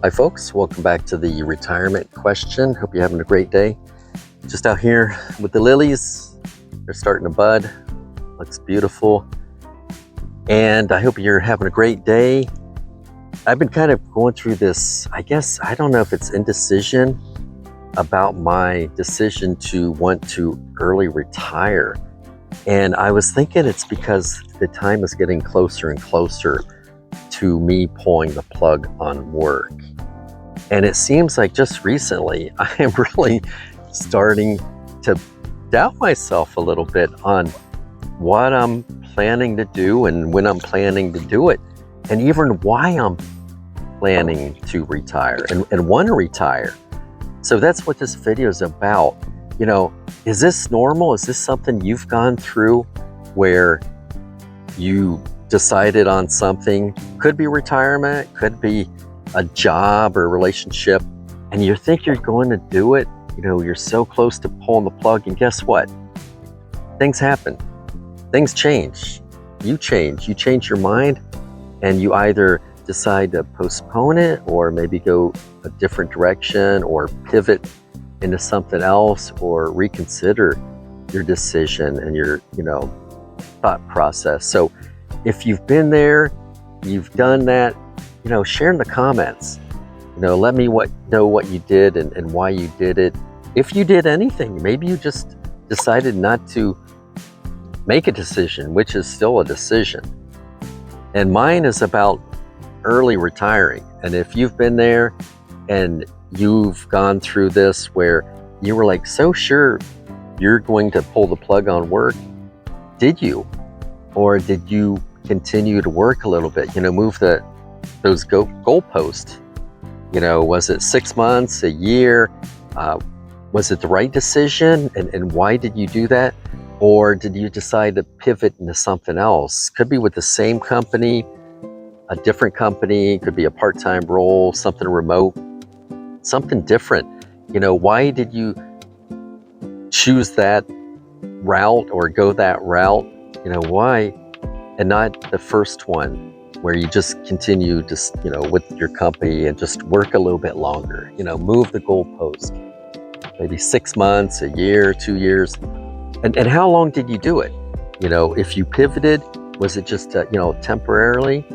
Hi folks, welcome back to the retirement question. Hope you're having a great day. Just out here with the lilies. They're starting to bud. Looks beautiful. And I hope you're having a great day. I've been kind of going through this, I don't know if it's indecision about my decision to want to early retire. And I was thinking it's because the time is getting closer and closer to me pulling the plug on work. And it seems like just recently I am really starting to doubt myself a little bit on what I'm planning to do and when I'm planning to do it, and even why I'm planning to retire and want to retire. So that's what this video is about. Is this normal? Is this something you've gone through where you decided on something? Could be retirement, could be a job or relationship, and you think you're going to do it. You're so close to pulling the plug, and guess what? Things happen. Things change. You change your mind, and you either decide to postpone it or maybe go a different direction or pivot into something else or reconsider your decision and your thought process. So if you've been there, you've done that, share in the comments. Let me know what you did and why you did it. If you did anything, maybe you just decided not to make a decision, which is still a decision. And mine is about early retiring. And if you've been there and you've gone through this where you were like so sure you're going to pull the plug on work, did you? Or did you continue to work a little bit, move those goalposts? Was it 6 months, a year? Was it the right decision? And why did you do that? Or did you decide to pivot into something else? Could be with the same company, a different company, could be a part-time role, something remote, something different. Why did you choose that route or go that route? Why? And not the first one where you just continue to, with your company and just work a little bit longer, move the goalpost, maybe 6 months, a year, 2 years. And how long did you do it? If you pivoted, was it just, temporarily,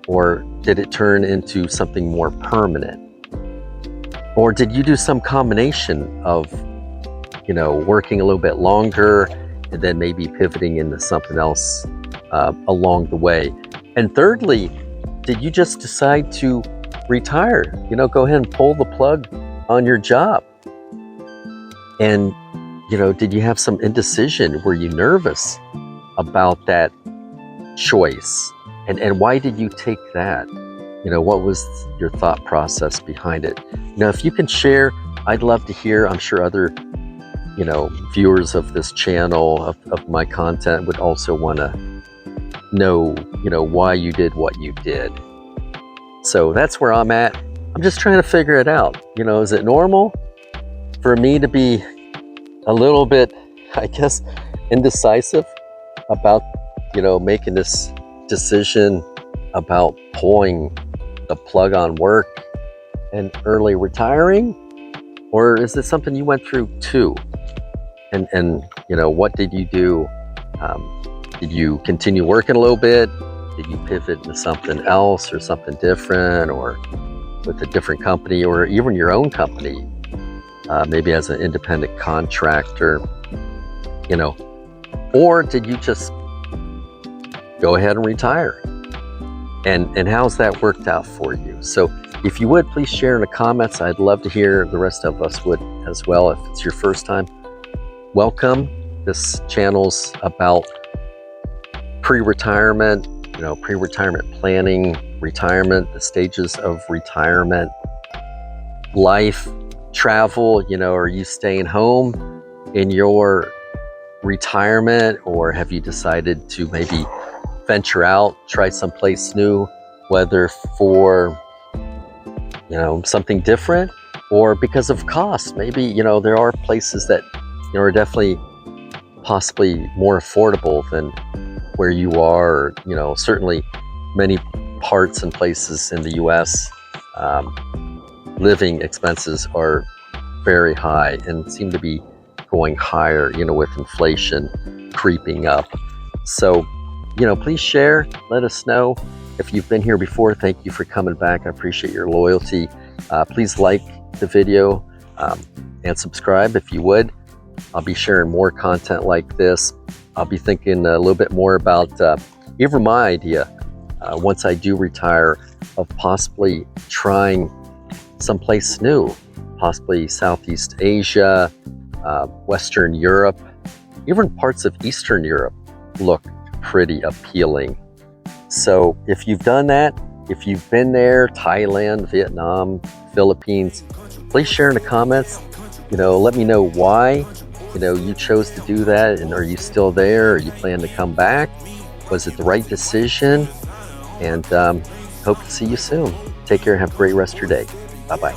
or did it turn into something more permanent? Or did you do some combination of, working a little bit longer and then maybe pivoting into something else along the way? And thirdly, did you just decide to retire? Go ahead and pull the plug on your job? And, did you have some indecision? Were you nervous about that choice? And why did you take that? What was your thought process behind it? If you can share, I'd love to hear. I'm sure other, viewers of this channel, of my content, would also want to know, why you did what you did. So that's where I'm at. I'm just trying to figure it out. Is it normal for me to be a little bit, indecisive about, making this decision about pulling the plug on work and early retiring? Or is this something you went through too? And what did you do? Did you continue working a little bit? Did you pivot into something else or something different, or with a different company, or even your own company, maybe as an independent contractor, or did you just go ahead and retire? And how's that worked out for you? So if you would, please share in the comments. I'd love to hear. The rest of us would as well. If it's your first time, welcome. This channel's about pre-retirement, pre-retirement planning, retirement, the stages of retirement, life, travel. Are you staying home in your retirement, or have you decided to maybe venture out, try someplace new, whether for something different or because of cost? Maybe there are places that are definitely possibly more affordable than where you are. Certainly many parts and places in the US living expenses are very high and seem to be going higher, with inflation creeping up. So, please share, let us know. If you've been here before, thank you for coming back. I appreciate your loyalty. Please like the video and subscribe if you would. I'll be sharing more content like this. I'll be thinking a little bit more about even my idea once I do retire of possibly trying someplace new, possibly Southeast Asia, Western Europe, even parts of Eastern Europe look pretty appealing. So if you've done that, if you've been there, Thailand, Vietnam, Philippines, please share in the comments. Let me know why you chose to do that, and are you still there? Are you plan to come back? Was it the right decision? And hope to see you soon. Take care. Have a great rest of your day. Bye-bye.